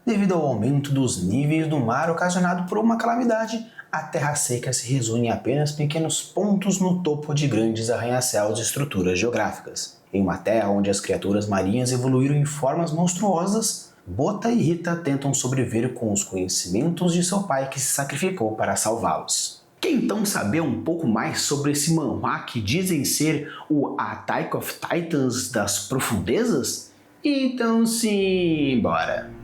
Devido ao aumento dos níveis do mar ocasionado por uma calamidade, a terra seca se resume em apenas pequenos pontos no topo de grandes arranha-céus de estruturas geográficas. Em uma terra onde as criaturas marinhas evoluíram em formas monstruosas, Bota e Rita tentam sobreviver com os conhecimentos de seu pai que se sacrificou para salvá-los. Quer então saber um pouco mais sobre esse manhwa que dizem ser o Attack of Titans das profundezas? Então sim, bora!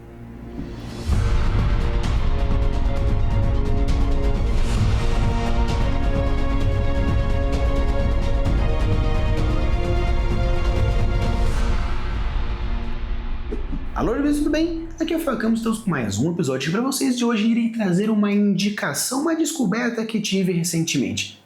Alô, tudo bem? Aqui é o Falcão, estamos com mais um episódio para vocês e hoje irei trazer uma indicação, uma descoberta que tive recentemente.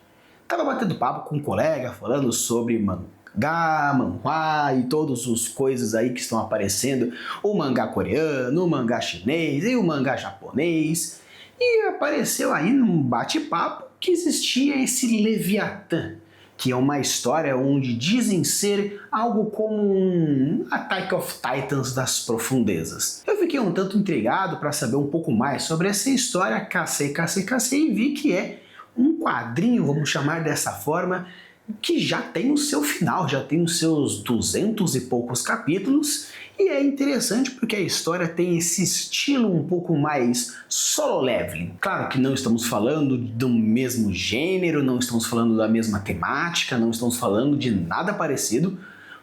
Tava batendo papo com um colega falando sobre mangá, manhwa e todas as coisas aí que estão aparecendo, o mangá coreano, o mangá chinês e o mangá japonês, e apareceu aí num bate-papo que existia esse Leviatã, que é uma história onde dizem ser algo como um Attack of Titans das profundezas. Eu fiquei um tanto intrigado para saber um pouco mais sobre essa história, cacei e vi que é um quadrinho, vamos chamar dessa forma, que já tem o seu final, já tem os seus 200 e poucos capítulos, e é interessante porque a história tem esse estilo um pouco mais solo leveling. Claro que não estamos falando do mesmo gênero, não estamos falando da mesma temática, não estamos falando de nada parecido,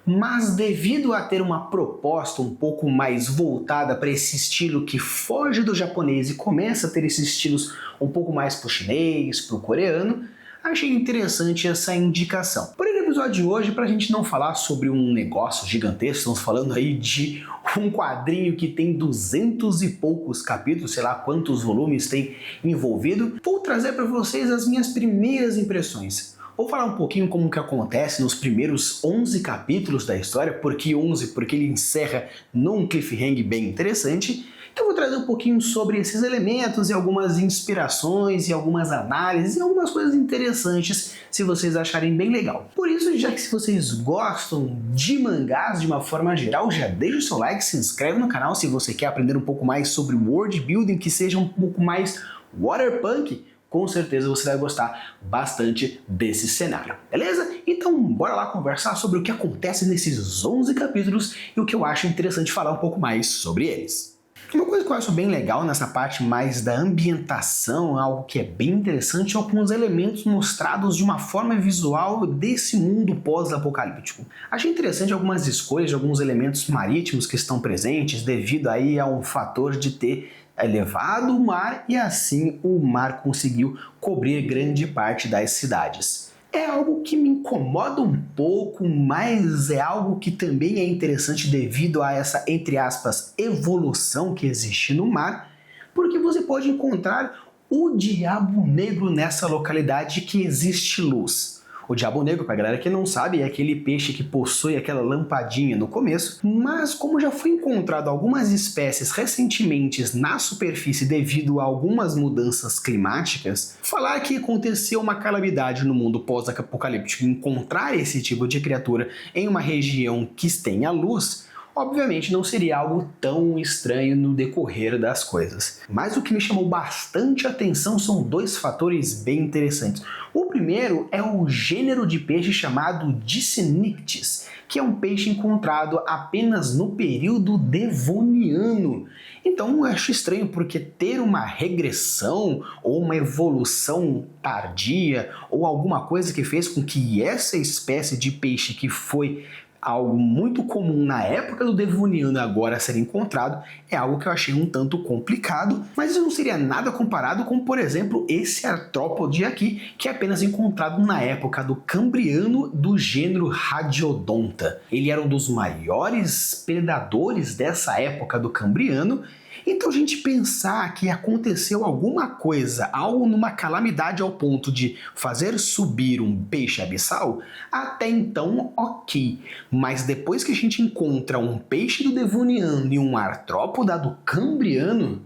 mas devido a ter uma proposta um pouco mais voltada para esse estilo que foge do japonês e começa a ter esses estilos um pouco mais pro chinês, pro coreano, achei interessante essa indicação. Porém, no episódio de hoje, para a gente não falar sobre um negócio gigantesco, estamos falando aí de um quadrinho que tem 200 e poucos capítulos, sei lá quantos volumes tem envolvido, vou trazer para vocês as minhas primeiras impressões. Vou falar um pouquinho como que acontece nos primeiros 11 capítulos da história, porque 11? Porque ele encerra num cliffhanger bem interessante. Então eu vou trazer um pouquinho sobre esses elementos e algumas inspirações e algumas análises e algumas coisas interessantes se vocês acharem bem legal. Por isso, já que se vocês gostam de mangás de uma forma geral, já deixa o seu like, se inscreve no canal se você quer aprender um pouco mais sobre world building, que seja um pouco mais waterpunk. Com certeza você vai gostar bastante desse cenário, beleza? Então bora lá conversar sobre o que acontece nesses 11 capítulos e o que eu acho interessante falar um pouco mais sobre eles. Uma coisa que eu acho bem legal nessa parte mais da ambientação, algo que é bem interessante, é alguns elementos mostrados de uma forma visual desse mundo pós-apocalíptico. Achei interessante algumas escolhas de alguns elementos marítimos que estão presentes devido aí a um fator de ter elevado o mar e assim o mar conseguiu cobrir grande parte das cidades. É algo que me incomoda um pouco, mas é algo que também é interessante devido a essa, entre aspas, evolução que existe no mar, porque você pode encontrar o Diabo Negro nessa localidade que existe luz. O Diabo Negro, para a galera que não sabe, é aquele peixe que possui aquela lampadinha no começo, mas como já foi encontrado algumas espécies recentemente na superfície devido a algumas mudanças climáticas, falar que aconteceu uma calamidade no mundo pós-apocalíptico e encontrar esse tipo de criatura em uma região que tenha luz, obviamente não seria algo tão estranho no decorrer das coisas. Mas o que me chamou bastante atenção são dois fatores bem interessantes. O primeiro é o gênero de peixe chamado Dicynectes, que é um peixe encontrado apenas no período devoniano. Então eu acho estranho porque ter uma regressão ou uma evolução tardia ou alguma coisa que fez com que essa espécie de peixe que foi algo muito comum na época do Devoniano agora ser encontrado, é algo que eu achei um tanto complicado, mas isso não seria nada comparado com, por exemplo, esse artrópode aqui, que é apenas encontrado na época do Cambriano do gênero Radiodonta. Ele era um dos maiores predadores dessa época do Cambriano. Então a gente pensar que aconteceu alguma coisa, algo numa calamidade ao ponto de fazer subir um peixe abissal, até então ok. Mas depois que a gente encontra um peixe do Devoniano e um artrópoda do Cambriano,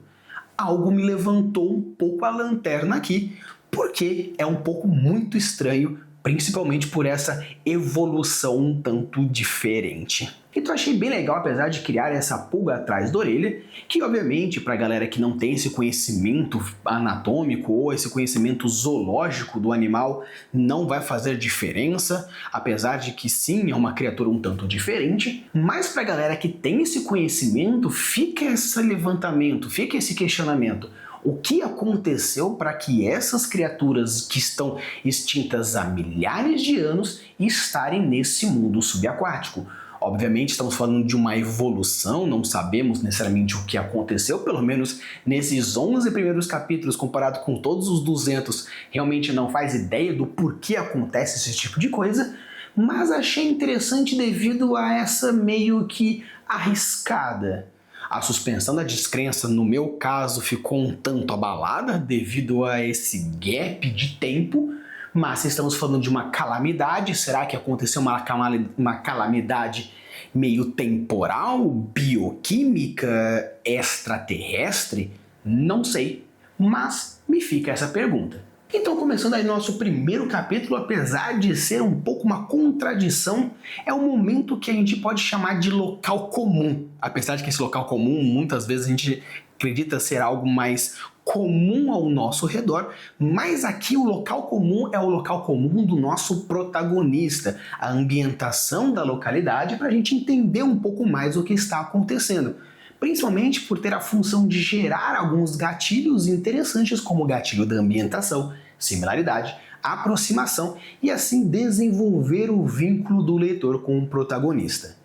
algo me levantou um pouco a lanterna aqui, porque é um pouco muito estranho principalmente por essa evolução um tanto diferente. Então achei bem legal, apesar de criar essa pulga atrás da orelha, que obviamente para a galera que não tem esse conhecimento anatômico ou esse conhecimento zoológico do animal não vai fazer diferença, apesar de que sim, é uma criatura um tanto diferente, mas para a galera que tem esse conhecimento fica esse levantamento, fica esse questionamento. O que aconteceu para que essas criaturas que estão extintas há milhares de anos estarem nesse mundo subaquático? Obviamente estamos falando de uma evolução, não sabemos necessariamente o que aconteceu, pelo menos nesses 11 primeiros capítulos, comparado com todos os 200, realmente não faz ideia do porquê acontece esse tipo de coisa, mas achei interessante devido a essa meio que arriscada. A suspensão da descrença, no meu caso, ficou um tanto abalada devido a esse gap de tempo, mas se estamos falando de uma calamidade, será que aconteceu uma calamidade meio temporal, bioquímica, extraterrestre? Não sei, mas me fica essa pergunta. Então, começando aí nosso primeiro capítulo, apesar de ser um pouco uma contradição, é um momento que a gente pode chamar de local comum. Apesar de que esse local comum, muitas vezes a gente acredita ser algo mais comum ao nosso redor, mas aqui o local comum é o local comum do nosso protagonista, a ambientação da localidade, para a gente entender um pouco mais o que está acontecendo. Principalmente por ter a função de gerar alguns gatilhos interessantes, como o gatilho da ambientação, similaridade, aproximação e assim desenvolver o vínculo do leitor com o protagonista.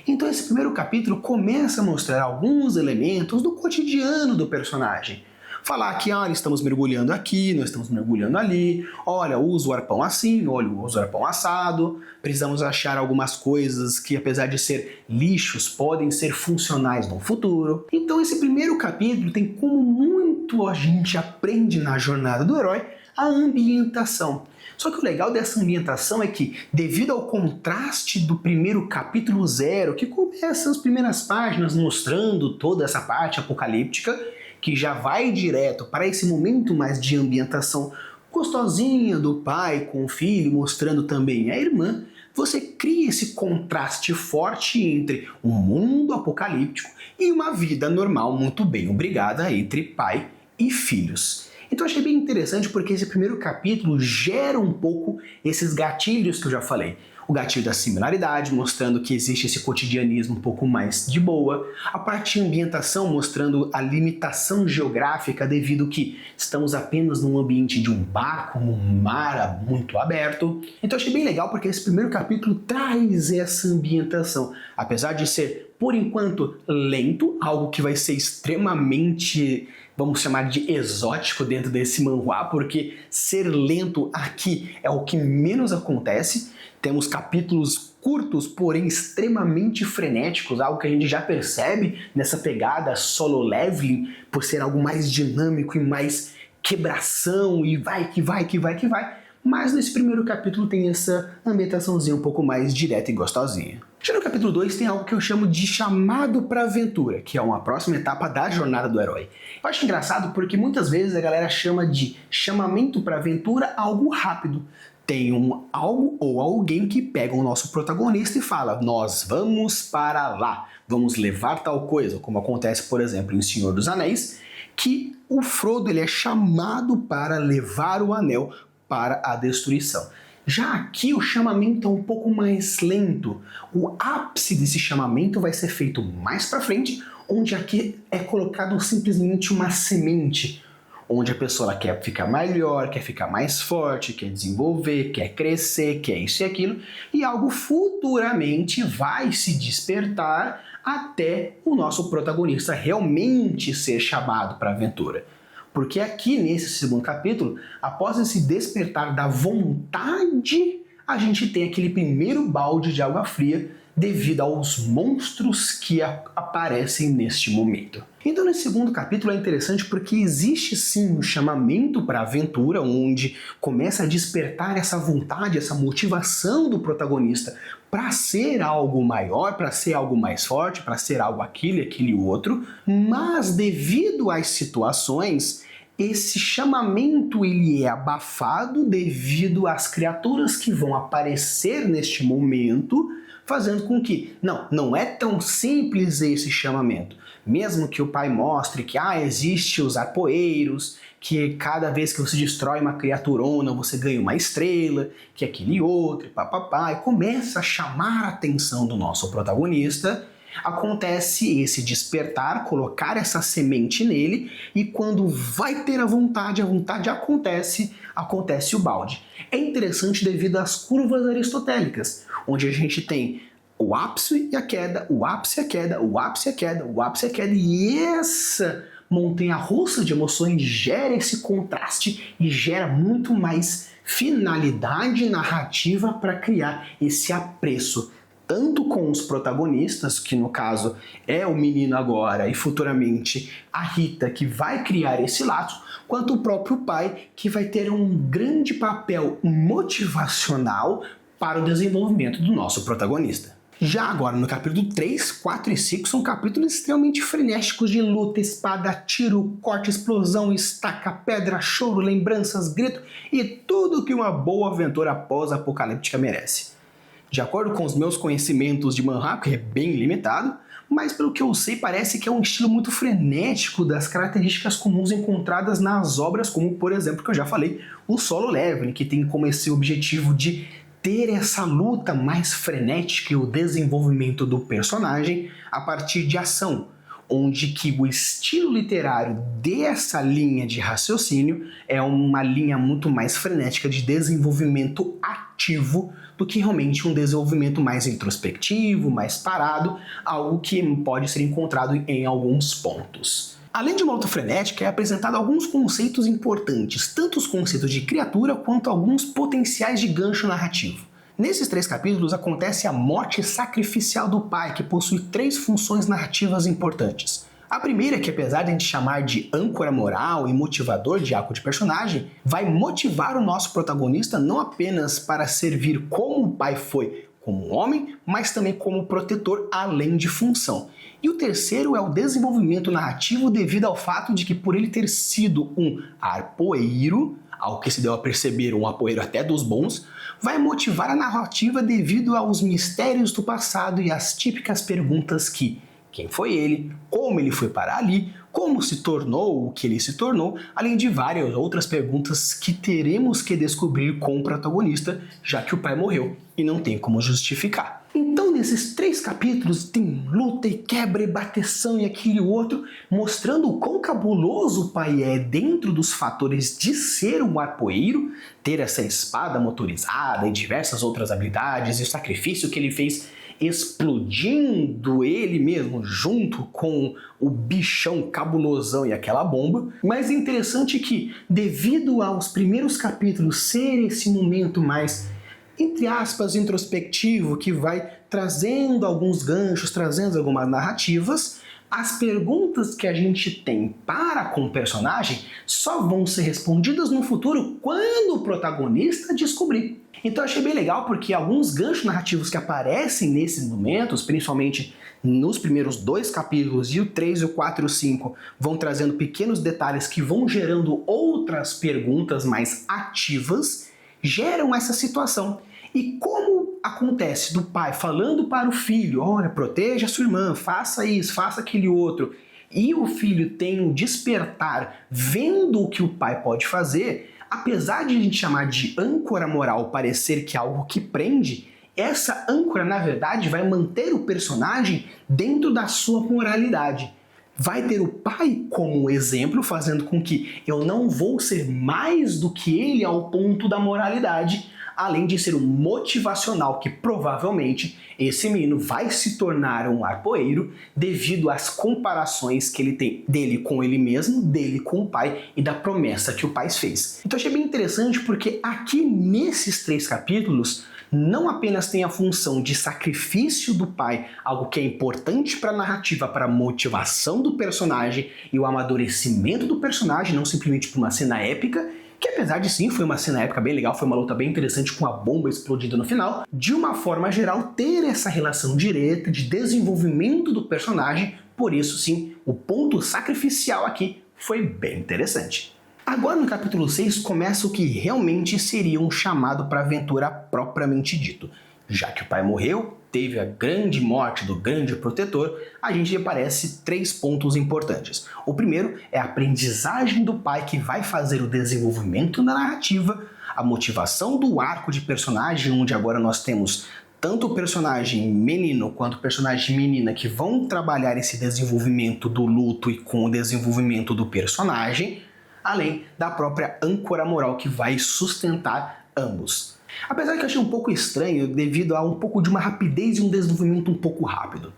Então esse primeiro capítulo começa a mostrar alguns elementos do cotidiano do personagem. Falar que, olha, estamos mergulhando aqui, nós estamos mergulhando ali, olha, usa o arpão assim, olha, usa o arpão assado, precisamos achar algumas coisas que, apesar de ser lixos, podem ser funcionais no futuro. Então esse primeiro capítulo tem como muito a gente aprende na jornada do herói a ambientação. Só que o legal dessa ambientação é que, devido ao contraste do primeiro capítulo 0, que começa as primeiras páginas mostrando toda essa parte apocalíptica, que já vai direto para esse momento mais de ambientação gostosinha do pai com o filho, mostrando também a irmã, você cria esse contraste forte entre um mundo apocalíptico e uma vida normal muito bem obrigada entre pai e filhos. Então achei bem interessante porque esse primeiro capítulo gera um pouco esses gatilhos que eu já falei. O gatilho da similaridade, mostrando que existe esse cotidianismo um pouco mais de boa. A parte de ambientação, mostrando a limitação geográfica devido que estamos apenas num ambiente de um barco, num mar muito aberto. Então achei bem legal porque esse primeiro capítulo traz essa ambientação. Apesar de ser, por enquanto, lento, algo que vai ser extremamente, vamos chamar de exótico dentro desse manhwa, porque ser lento aqui é o que menos acontece. Temos capítulos curtos, porém extremamente frenéticos, algo que a gente já percebe nessa pegada solo leveling, por ser algo mais dinâmico e mais quebração e vai que vai. Mas nesse primeiro capítulo tem essa ambientaçãozinha um pouco mais direta e gostosinha. Já no capítulo 2 tem algo que eu chamo de chamado para aventura, que é uma próxima etapa da jornada do herói. Eu acho engraçado porque muitas vezes a galera chama de chamamento para aventura algo rápido. Tem algo ou alguém que pega o nosso protagonista e fala: nós vamos para lá, vamos levar tal coisa, como acontece, por exemplo, em Senhor dos Anéis, que o Frodo ele é chamado para levar o anel para a destruição. Já aqui o chamamento é um pouco mais lento. O ápice desse chamamento vai ser feito mais para frente, onde aqui é colocado simplesmente uma semente, onde a pessoa quer ficar melhor, quer ficar mais forte, quer desenvolver, quer crescer, quer isso e aquilo, e algo futuramente vai se despertar até o nosso protagonista realmente ser chamado para a aventura. Porque aqui nesse segundo capítulo, após esse despertar da vontade, a gente tem aquele primeiro balde de água fria devido aos monstros que aparecem neste momento. Então nesse segundo capítulo é interessante porque existe sim um chamamento para a aventura, onde começa a despertar essa vontade, essa motivação do protagonista para ser algo maior, para ser algo mais forte, para ser algo aquele outro, mas devido às situações, esse chamamento ele é abafado devido às criaturas que vão aparecer neste momento, fazendo com que, não é tão simples esse chamamento. Mesmo que o pai mostre que existe os arpoeiros, que cada vez que você destrói uma criaturona você ganha uma estrela, que aquele outro, papapá, e começa a chamar a atenção do nosso protagonista, acontece esse despertar, colocar essa semente nele, e quando vai ter a vontade acontece o balde. É interessante devido às curvas aristotélicas, onde a gente tem o ápice e a queda, o ápice e a queda, o ápice e a queda, o ápice e a queda, e essa montanha-russa de emoções gera esse contraste e gera muito mais finalidade narrativa para criar esse apreço, tanto com os protagonistas, que no caso é o menino agora e futuramente a Rita, que vai criar esse laço, quanto o próprio pai, que vai ter um grande papel motivacional para o desenvolvimento do nosso protagonista. Já agora no capítulo 3, 4 e 5 são capítulos extremamente frenéticos de luta, espada, tiro, corte, explosão, estaca, pedra, choro, lembranças, grito e tudo que uma boa aventura pós-apocalíptica merece. De acordo com os meus conhecimentos de manhwa, que é bem limitado, mas pelo que eu sei parece que é um estilo muito frenético das características comuns encontradas nas obras como, por exemplo, que eu já falei, o Solo Leveling, que tem como esse objetivo de ter essa luta mais frenética e o desenvolvimento do personagem a partir de ação, onde que o estilo literário dessa linha de raciocínio é uma linha muito mais frenética de desenvolvimento ativo do que realmente um desenvolvimento mais introspectivo, mais parado, algo que pode ser encontrado em alguns pontos. Além de uma luta frenética, é apresentado alguns conceitos importantes, tanto os conceitos de criatura quanto alguns potenciais de gancho narrativo. Nesses 3 capítulos acontece a morte sacrificial do pai, que possui 3 funções narrativas importantes. A primeira, que apesar de a gente chamar de âncora moral e motivador de arco de personagem, vai motivar o nosso protagonista não apenas para servir como o pai foi como homem, mas também como protetor além de função. E o terceiro é o desenvolvimento narrativo devido ao fato de que por ele ter sido um arpoeiro, ao que se deu a perceber um arpoeiro até dos bons, vai motivar a narrativa devido aos mistérios do passado e às típicas perguntas que quem foi ele, como ele foi parar ali, como se tornou o que ele se tornou, além de várias outras perguntas que teremos que descobrir com o protagonista, já que o pai morreu e não tem como justificar. Então nesses 3 capítulos tem luta e quebra e bateção e aquele outro, mostrando o quão cabuloso o pai é dentro dos fatores de ser um arpoeiro, ter essa espada motorizada e diversas outras habilidades e o sacrifício que ele fez explodindo ele mesmo junto com o bichão cabulosão e aquela bomba. Mas é interessante que, devido aos primeiros capítulos ser esse momento mais, entre aspas, introspectivo, que vai trazendo alguns ganchos, trazendo algumas narrativas, as perguntas que a gente tem para com o personagem só vão ser respondidas no futuro quando o protagonista descobrir. Então eu achei bem legal porque alguns ganchos narrativos que aparecem nesses momentos, principalmente nos primeiros 2 capítulos, e o 3, o 4 e o 5, vão trazendo pequenos detalhes que vão gerando outras perguntas mais ativas, geram essa situação. E como acontece do pai falando para o filho, olha, proteja sua irmã, faça isso, faça aquele outro, e o filho tem um despertar vendo o que o pai pode fazer, apesar de a gente chamar de âncora moral parecer que é algo que prende, essa âncora na verdade vai manter o personagem dentro da sua moralidade. Vai ter o pai como exemplo, fazendo com que eu não vou ser mais do que ele ao ponto da moralidade, além de ser um motivacional que provavelmente esse menino vai se tornar um arpoeiro devido às comparações que ele tem dele com ele mesmo, dele com o pai e da promessa que o pai fez. Então achei bem interessante porque aqui nesses 3 capítulos não apenas tem a função de sacrifício do pai, algo que é importante para a narrativa, para a motivação do personagem e o amadurecimento do personagem, não simplesmente para uma cena épica, que apesar de sim, foi uma cena épica bem legal, foi uma luta bem interessante com a bomba explodida no final, de uma forma geral ter essa relação direta de desenvolvimento do personagem, por isso sim, o ponto sacrificial aqui foi bem interessante. Agora no capítulo 6 começa o que realmente seria um chamado para a aventura propriamente dito. Já que o pai morreu, teve a grande morte do grande protetor, a gente aparece 3 pontos importantes. O primeiro é a aprendizagem do pai que vai fazer o desenvolvimento da narrativa, a motivação do arco de personagem, onde agora nós temos tanto o personagem menino quanto o personagem menina que vão trabalhar esse desenvolvimento do luto e com o desenvolvimento do personagem, além da própria âncora moral que vai sustentar ambos. Apesar que eu achei um pouco estranho devido a um pouco de uma rapidez e um desenvolvimento um pouco rápido.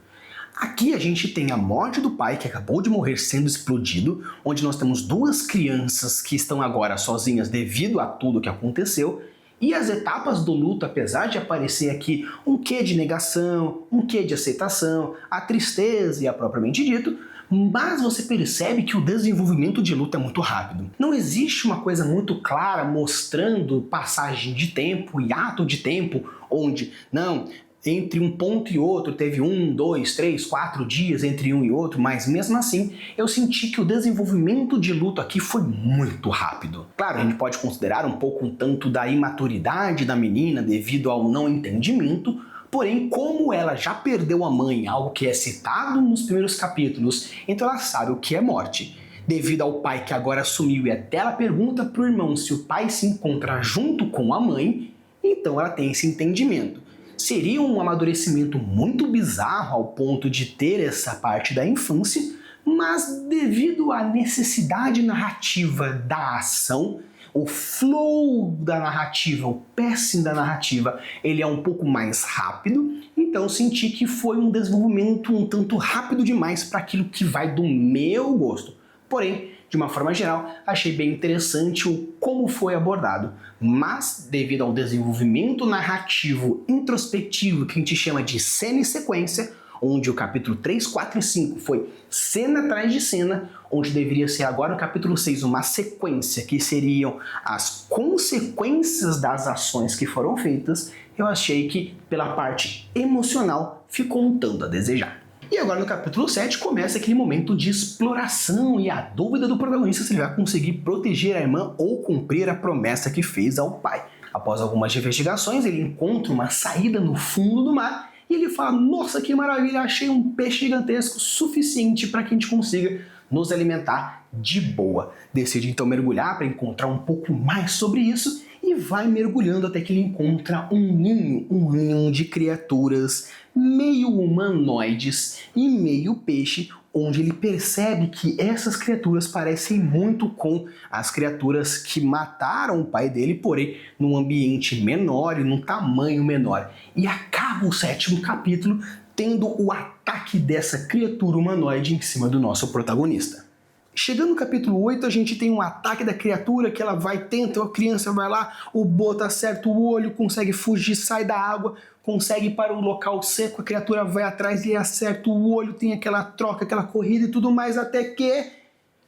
Aqui a gente tem a morte do pai que acabou de morrer sendo explodido, onde nós temos 2 crianças que estão agora sozinhas devido a tudo que aconteceu, e as etapas do luto, apesar de aparecer aqui um quê de negação, um quê de aceitação, a tristeza e a propriamente dito, mas você percebe que o desenvolvimento de luto é muito rápido. Não existe uma coisa muito clara mostrando passagem de tempo e ato de tempo, onde, não, entre um ponto e outro teve 1, 2, 3, 4 dias entre um e outro, mas mesmo assim eu senti que o desenvolvimento de luto aqui foi muito rápido. Claro, a gente pode considerar um pouco um tanto da imaturidade da menina devido ao não entendimento, porém, como ela já perdeu a mãe, algo que é citado nos primeiros capítulos, então ela sabe o que é morte. Devido ao pai que agora sumiu e até ela pergunta pro irmão se o pai se encontra junto com a mãe, então ela tem esse entendimento. Seria um amadurecimento muito bizarro ao ponto de ter essa parte da infância, mas devido à necessidade narrativa da ação, o flow da narrativa, o pacing da narrativa, ele é um pouco mais rápido, então senti que foi um desenvolvimento um tanto rápido demais para aquilo que vai do meu gosto. Porém, de uma forma geral, achei bem interessante o como foi abordado, mas devido ao desenvolvimento narrativo introspectivo que a gente chama de cena e sequência, onde o capítulo 3, 4 e 5 foi cena atrás de cena, onde deveria ser agora o capítulo 6 uma sequência, que seriam as consequências das ações que foram feitas, eu achei que pela parte emocional ficou um tanto a desejar. E agora no capítulo 7 começa aquele momento de exploração e a dúvida do protagonista se ele vai conseguir proteger a irmã ou cumprir a promessa que fez ao pai. Após algumas investigações, ele encontra uma saída no fundo do mar e ele fala: nossa, que maravilha, achei um peixe gigantesco suficiente para que a gente consiga nos alimentar de boa. Decide então mergulhar para encontrar um pouco mais sobre isso e vai mergulhando até que ele encontra um ninho de criaturas meio humanoides e meio peixe, onde ele percebe que essas criaturas parecem muito com as criaturas que mataram o pai dele, porém num ambiente menor e num tamanho menor. E acaba o 7º capítulo tendo o ataque dessa criatura humanoide em cima do nosso protagonista. Chegando no capítulo 8, a gente tem um ataque da criatura que ela vai, tenta, a criança vai lá, o Bota acerta o olho, consegue fugir, sai da água, consegue ir para um local seco, a criatura vai atrás e acerta o olho, tem aquela troca, aquela corrida e tudo mais, até que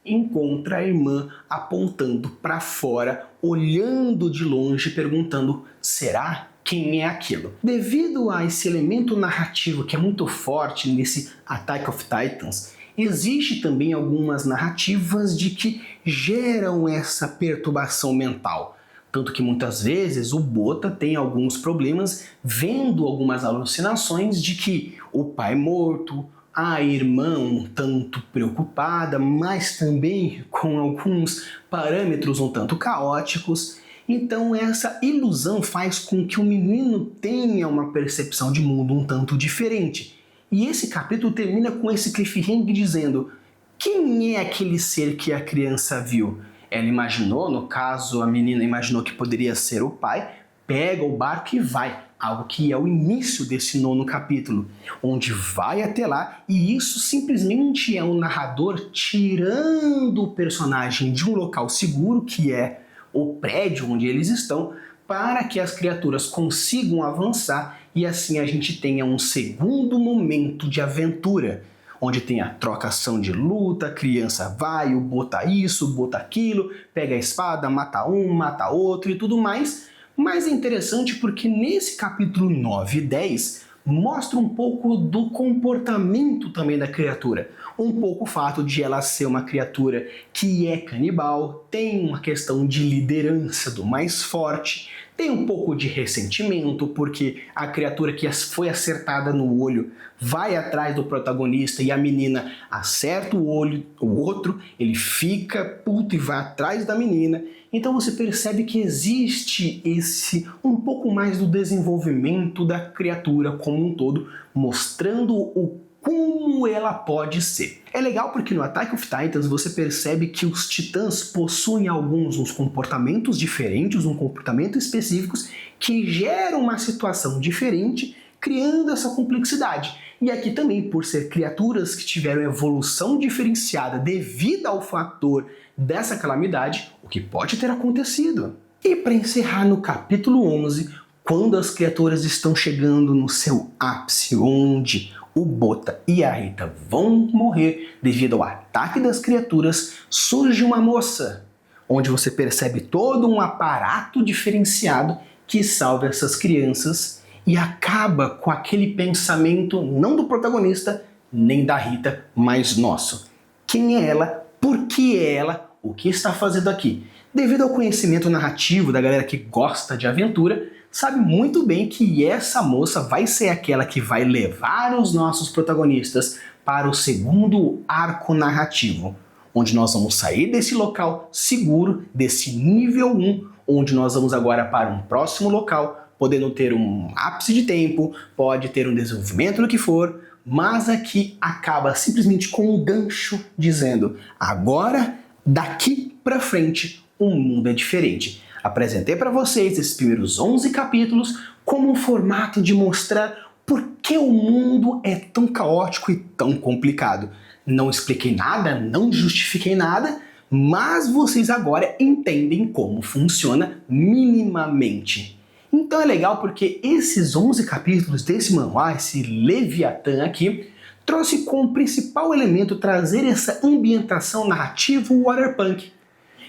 encontra a irmã apontando para fora, olhando de longe, perguntando: será? Quem é aquilo? Devido a esse elemento narrativo que é muito forte nesse Attack of Titans, existe também algumas narrativas de que geram essa perturbação mental. Tanto que muitas vezes o Bota tem alguns problemas vendo algumas alucinações de que o pai morto, a irmã um tanto preocupada, mas também com alguns parâmetros um tanto caóticos. Então essa ilusão faz com que o menino tenha uma percepção de mundo um tanto diferente. E esse capítulo termina com esse cliffhanger dizendo: quem é aquele ser que a criança viu? Ela imaginou, no caso a menina imaginou que poderia ser o pai, pega o barco e vai. Algo que é o início desse 9º capítulo, onde vai até lá e isso simplesmente é um narrador tirando o personagem de um local seguro, que é o prédio onde eles estão, para que as criaturas consigam avançar e assim a gente tenha um segundo momento de aventura, onde tem a trocação de luta, a criança vai, o Bota isso, o Bota aquilo, pega a espada, mata um, mata outro e tudo mais. Mas é interessante porque nesse capítulo 9 e 10 mostra um pouco do comportamento também da criatura. Um pouco o fato de ela ser uma criatura que é canibal, tem uma questão de liderança do mais forte, tem um pouco de ressentimento, porque a criatura que foi acertada no olho vai atrás do protagonista e a menina acerta o olho, o outro, ele fica puto e vai atrás da menina. Então você percebe que existe um pouco mais do desenvolvimento da criatura como um todo, mostrando como ela pode ser. É legal porque no Attack of Titans você percebe que os titãs possuem uns comportamentos diferentes, comportamentos específicos que geram uma situação diferente, criando essa complexidade. E aqui também, por ser criaturas que tiveram evolução diferenciada devido ao fator dessa calamidade, o que pode ter acontecido. E para encerrar no capítulo 11, quando as criaturas estão chegando no seu ápice, onde o Bota e a Rita vão morrer devido ao ataque das criaturas, surge uma moça, onde você percebe todo um aparato diferenciado que salva essas crianças e acaba com aquele pensamento não do protagonista, nem da Rita, mas nosso. Quem é ela? Por que é ela? O que está fazendo aqui? Devido ao conhecimento narrativo da galera que gosta de aventura, sabe muito bem que essa moça vai ser aquela que vai levar os nossos protagonistas para o segundo arco narrativo, onde nós vamos sair desse local seguro, desse nível 1, onde nós vamos agora para um próximo local, podendo ter um ápice de tempo, pode ter um desenvolvimento do que for, mas aqui acaba simplesmente com um gancho dizendo: agora, daqui para frente, o mundo é diferente. Apresentei para vocês esses primeiros 11 capítulos como um formato de mostrar por que o mundo é tão caótico e tão complicado. Não expliquei nada, não justifiquei nada, mas vocês agora entendem como funciona minimamente. Então é legal porque esses 11 capítulos desse manhwa, esse Leviatã aqui, trouxe como principal elemento trazer essa ambientação narrativa waterpunk,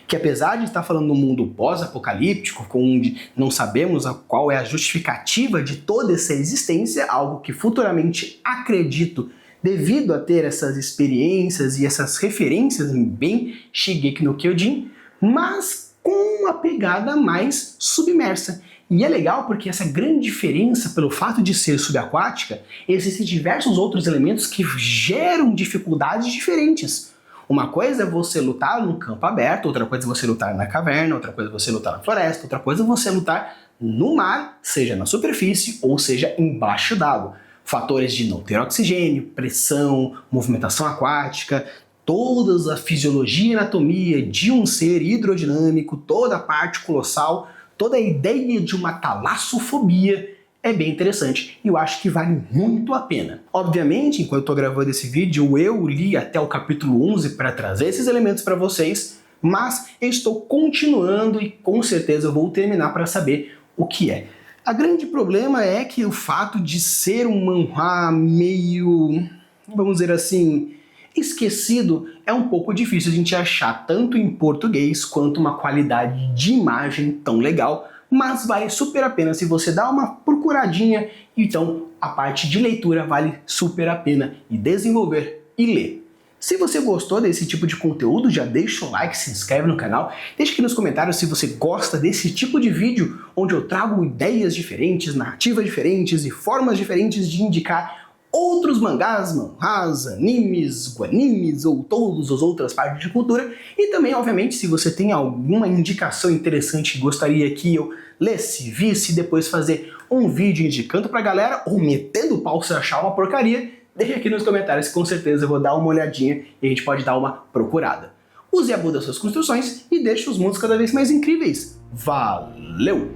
que apesar de estar falando de um mundo pós-apocalíptico, onde não sabemos qual é a justificativa de toda essa existência, algo que futuramente acredito devido a ter essas experiências e essas referências bem Shingeki no Kyojin, mas com uma pegada mais submersa. E é legal porque essa grande diferença, pelo fato de ser subaquática, existem diversos outros elementos que geram dificuldades diferentes. Uma coisa é você lutar num campo aberto, outra coisa é você lutar na caverna, outra coisa é você lutar na floresta, outra coisa é você lutar no mar, seja na superfície ou seja embaixo d'água. Fatores de não ter oxigênio, pressão, movimentação aquática, toda a fisiologia e anatomia de um ser hidrodinâmico, toda a parte colossal, toda a ideia de uma talassofobia é bem interessante e eu acho que vale muito a pena. Obviamente, enquanto eu estou gravando esse vídeo, eu li até o capítulo 11 para trazer esses elementos para vocês, mas eu estou continuando e com certeza eu vou terminar para saber o que é. A grande problema é que o fato de ser um manhwa meio, vamos dizer assim, esquecido, é um pouco difícil a gente achar tanto em português quanto uma qualidade de imagem tão legal, mas vale super a pena se você dá uma procuradinha, então a parte de leitura vale super a pena e desenvolver e ler. Se você gostou desse tipo de conteúdo, já deixa um like, se inscreve no canal, deixa aqui nos comentários se você gosta desse tipo de vídeo, onde eu trago ideias diferentes, narrativas diferentes e formas diferentes de indicar outros mangás, manhwas, animes, guanimes ou todas as outras partes de cultura. E também, obviamente, se você tem alguma indicação interessante que gostaria que eu lesse, visse, depois fazer um vídeo indicando pra galera ou metendo o pau se achar uma porcaria, deixa aqui nos comentários que com certeza eu vou dar uma olhadinha e a gente pode dar uma procurada. Use a Buda das suas construções e deixe os mundos cada vez mais incríveis. Valeu!